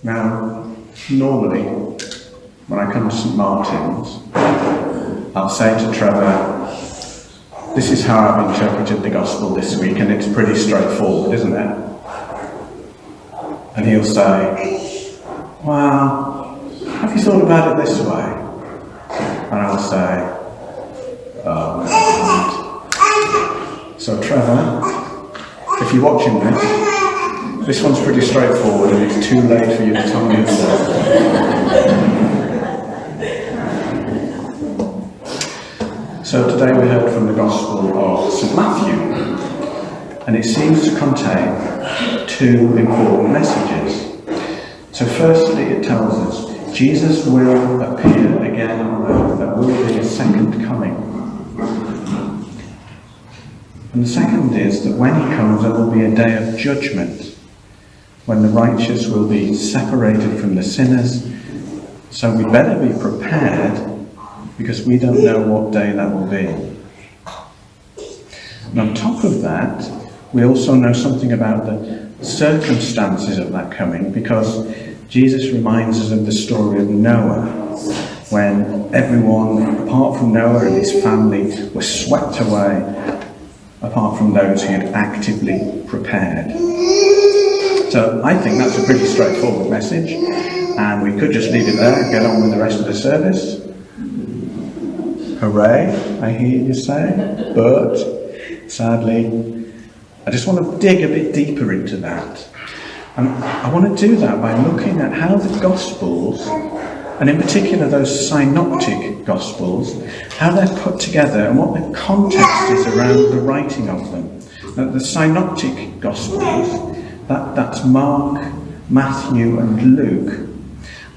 Now, normally, when I come to St Martin's, I'll say to Trevor, this is how I've interpreted the Gospel this week, and it's pretty straightforward, isn't it? And he'll say, well, have you thought about it this way? And I'll say, so Trevor, if you're watching this one's pretty straightforward and it's too late for you to tell me yourself. So today we heard from the Gospel of St Matthew, and it seems to contain two important messages. So firstly it tells us Jesus will appear again on earth. There will be a second coming. And the second is that when he comes, there will be a day of judgment, when the righteous will be separated from the sinners. So we better be prepared, because we don't know what day that will be. And on top of that, we also know something about the circumstances of that coming, because Jesus reminds us of the story of Noah, when everyone, apart from Noah and his family, was swept away, apart from those who had actively prepared. So I think that's a pretty straightforward message, and we could just leave it there and get on with the rest of the service. Hooray, I hear you say, but sadly, I just want to dig a bit deeper into that. And I want to do that by looking at how the Gospels, and in particular those synoptic Gospels, how they're put together and what the context is around the writing of them. Now, the synoptic Gospels, that's Mark, Matthew and Luke.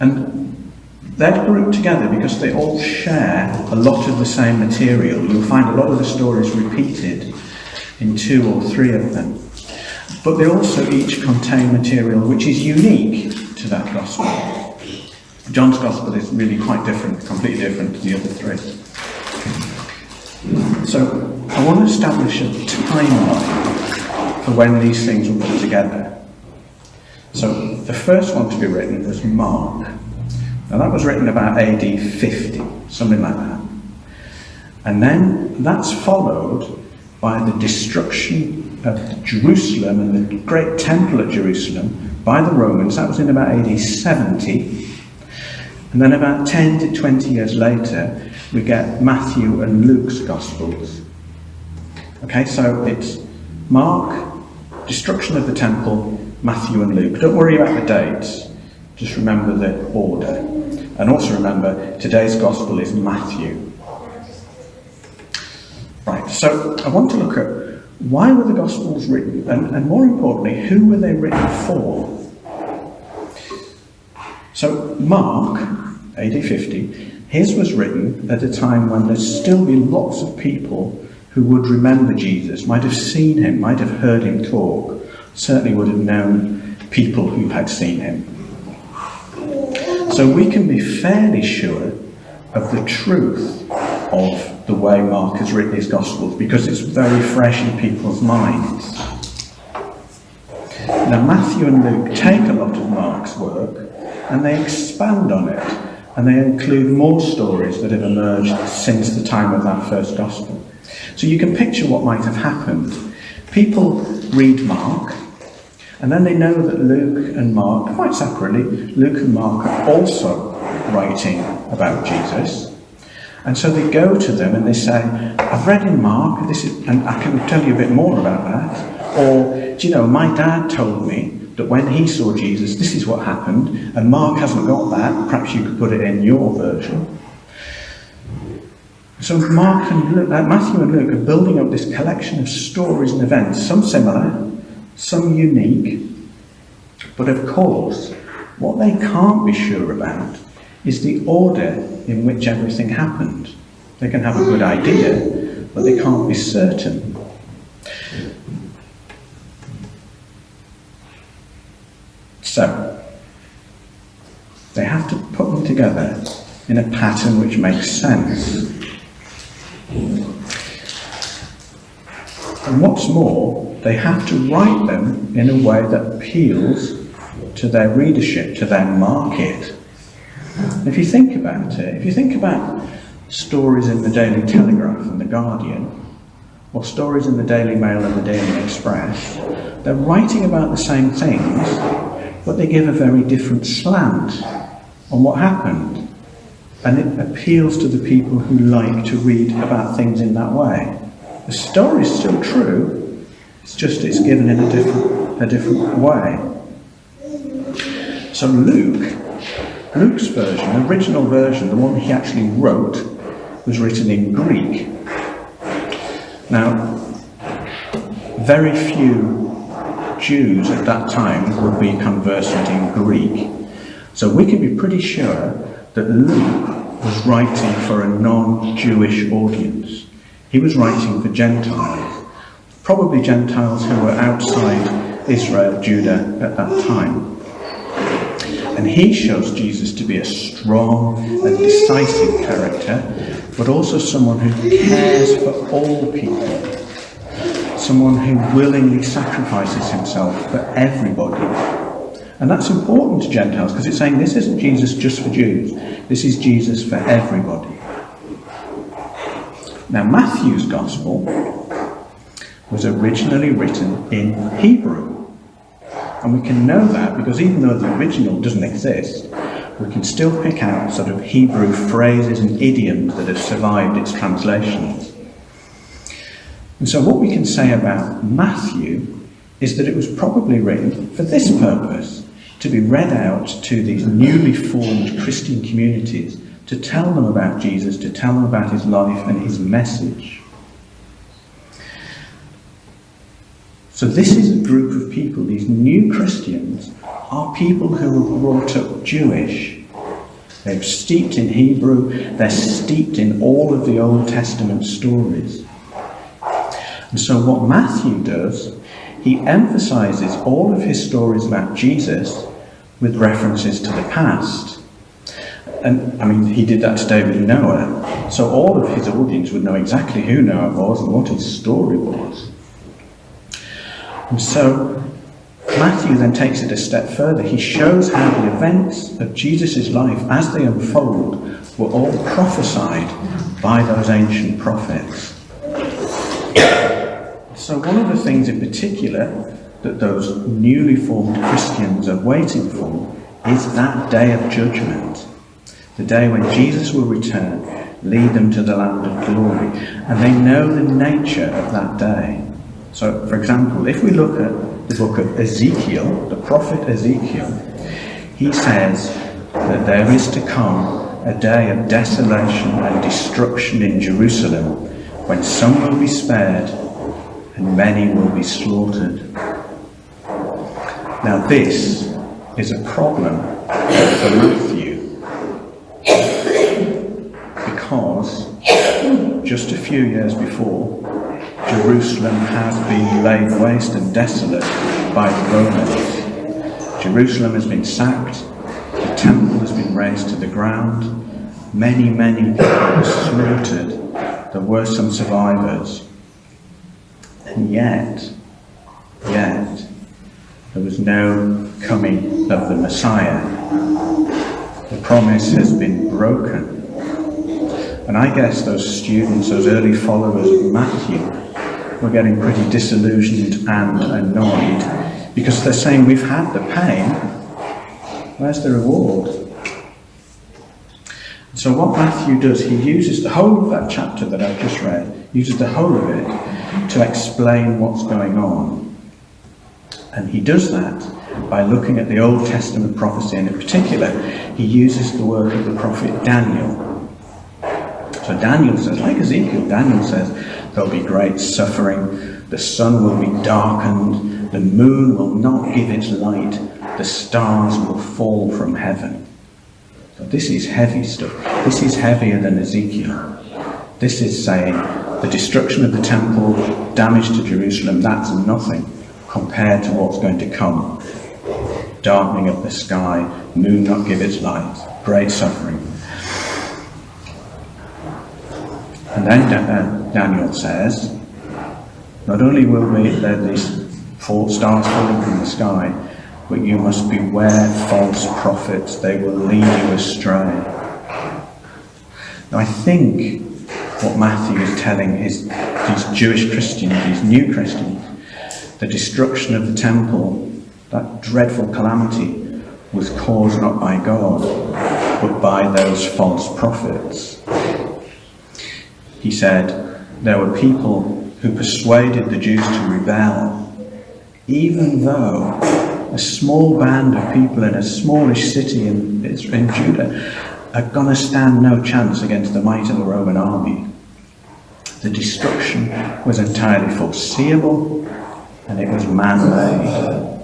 And they're grouped together because they all share a lot of the same material. You'll find a lot of the stories repeated in 2 or 3 of them. But they also each contain material which is unique to that Gospel. John's Gospel is really quite different, completely different to the other 3. So I want to establish a timeline for when these things were put together. So the first one to be written was Mark. Now that was written about AD 50, something like that. And then that's followed by the destruction of Jerusalem and the great temple at Jerusalem by the Romans. That was in about AD 70. And then about 10 to 20 years later, we get Matthew and Luke's Gospels. Okay, so it's Mark, destruction of the temple, Matthew and Luke. Don't worry about the dates, just remember the order. And also remember, today's Gospel is Matthew. Right, so I want to look at why were the Gospels written, and more importantly, who were they written for? So Mark, AD 50, his was written at a time when there'd still be lots of people who would remember Jesus, might have seen him, might have heard him talk, certainly would have known people who had seen him. So we can be fairly sure of the truth of the way Mark has written his Gospels because it's very fresh in people's minds. Now Matthew and Luke take a lot of Mark's work and they expand on it, and they include more stories that have emerged since the time of that first Gospel. So you can picture what might have happened. People read Mark, and then they know that Luke and Mark, quite separately, Luke and Mark are also writing about Jesus. And so they go to them and they say, I've read in Mark, and I can tell you a bit more about that. Or, do you know, my dad told me that when he saw Jesus, this is what happened, and Mark hasn't got that. Perhaps you could put it in your version. So Matthew and Luke are building up this collection of stories and events, some similar, some unique. But of course, what they can't be sure about is the order in which everything happened. They can have a good idea, but they can't be certain. So, they have to put them together in a pattern which makes sense. And what's more, they have to write them in a way that appeals to their readership, to their market. And if you think about it, if you think about stories in the Daily Telegraph and the Guardian, or stories in the Daily Mail and the Daily Express, they're writing about the same things, but they give a very different slant on what happened. And it appeals to the people who like to read about things in that way. The story's still true, it's just it's given in a different way. So Luke's version, the original version, the one he actually wrote, was written in Greek. Now, very few Jews at that time would be conversant in Greek, so we can be pretty sure that Luke was writing for a non-Jewish audience. He was writing for Gentiles, probably Gentiles who were outside Israel, Judah at that time. And he shows Jesus to be a strong and decisive character, but also someone who cares for all people, someone who willingly sacrifices himself for everybody. And that's important to Gentiles, because it's saying this isn't Jesus just for Jews, this is Jesus for everybody. Now, Matthew's Gospel was originally written in Hebrew. And we can know that because even though the original doesn't exist, we can still pick out sort of Hebrew phrases and idioms that have survived its translations. And so what we can say about Matthew is that it was probably written for this purpose, to be read out to these newly formed Christian communities, to tell them about Jesus, to tell them about his life and his message. So this is a group of people, these new Christians, are people who were brought up Jewish. They're steeped in Hebrew, they're steeped in all of the Old Testament stories. And so what Matthew does, he emphasises all of his stories about Jesus with references to the past. And, I mean, he did that to David and Noah, so all of his audience would know exactly who Noah was and what his story was. And so Matthew then takes it a step further. He shows how the events of Jesus' life, as they unfold, were all prophesied by those ancient prophets. So one of the things in particular that those newly formed Christians are waiting for is that day of judgment, the day when Jesus will return, lead them to the land of glory, and they know the nature of that day. So, for example, if we look at the book of Ezekiel, the prophet Ezekiel, he says that there is to come a day of desolation and destruction in Jerusalem, when some will be spared and many will be slaughtered. Now this is a problem for Matthew, because just a few years before, Jerusalem has been laid waste and desolate by the Romans. Jerusalem has been sacked, the temple has been razed to the ground, many people were slaughtered, there were some survivors. And yet, there was no coming of the Messiah. The promise has been broken. And I guess those students, those early followers of Matthew, were getting pretty disillusioned and annoyed, because they're saying, we've had the pain, where's the reward? So what Matthew does, he uses the whole of that chapter that I've just read, uses the whole of it to explain what's going on. And he does that by looking at the Old Testament prophecy, and in particular, he uses the word of the prophet Daniel. So Daniel says, like Ezekiel, Daniel says, there'll be great suffering, the sun will be darkened, the moon will not give its light, the stars will fall from heaven. So this is heavy stuff. This is heavier than Ezekiel. This is saying the destruction of the temple, damage to Jerusalem, that's nothing compared to what's going to come. Darkening of the sky, moon not give its light, great suffering. And then Daniel says, not only will there these 4 stars falling from the sky, but you must beware false prophets, they will lead you astray. Now I think what Matthew is telling these Jewish Christians, these new Christians, the destruction of the temple, that dreadful calamity, was caused not by God, but by those false prophets. He said there were people who persuaded the Jews to rebel, even though a small band of people in a smallish city in Judah are going to stand no chance against the might of the Roman army. The destruction was entirely foreseeable, and it was man-made.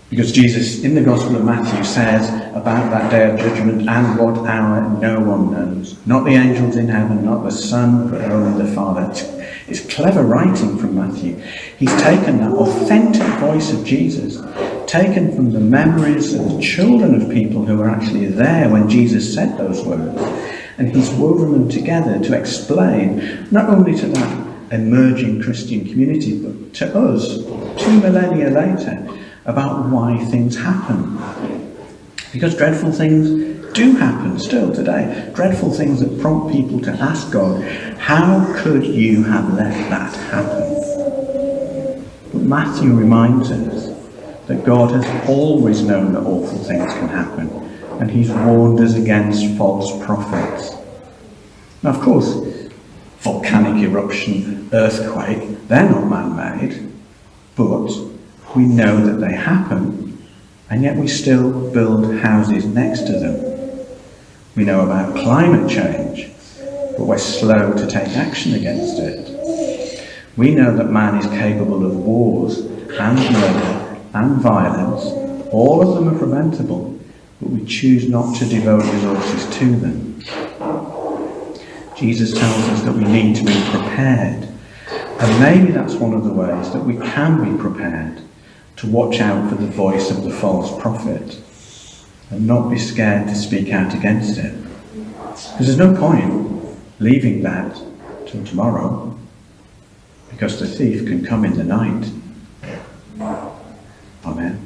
Because Jesus, in the Gospel of Matthew, says about that day of judgment, and what hour no one knows. Not the angels in heaven, not the Son, but only the Father. It's clever writing from Matthew. He's taken that authentic voice of Jesus, taken from the memories of the children of people who were actually there when Jesus said those words, and he's woven them together to explain, not only to that emerging Christian community, but to us, 2 millennia later, about why things happen. Because dreadful things do happen still today. Dreadful things that prompt people to ask God, how could you have let that happen? But Matthew reminds us that God has always known that awful things can happen, and he's warned us against false prophets. Now, of course, volcanic eruption, earthquake, they're not man-made, but we know that they happen, and yet we still build houses next to them. We know about climate change, but we're slow to take action against it. We know that man is capable of wars and murder and violence. All of them are preventable, but we choose not to devote resources to them. Jesus tells us that we need to be prepared, and maybe that's one of the ways that we can be prepared, to watch out for the voice of the false prophet and not be scared to speak out against it. Because there's no point leaving that till tomorrow, because the thief can come in the night. Amen.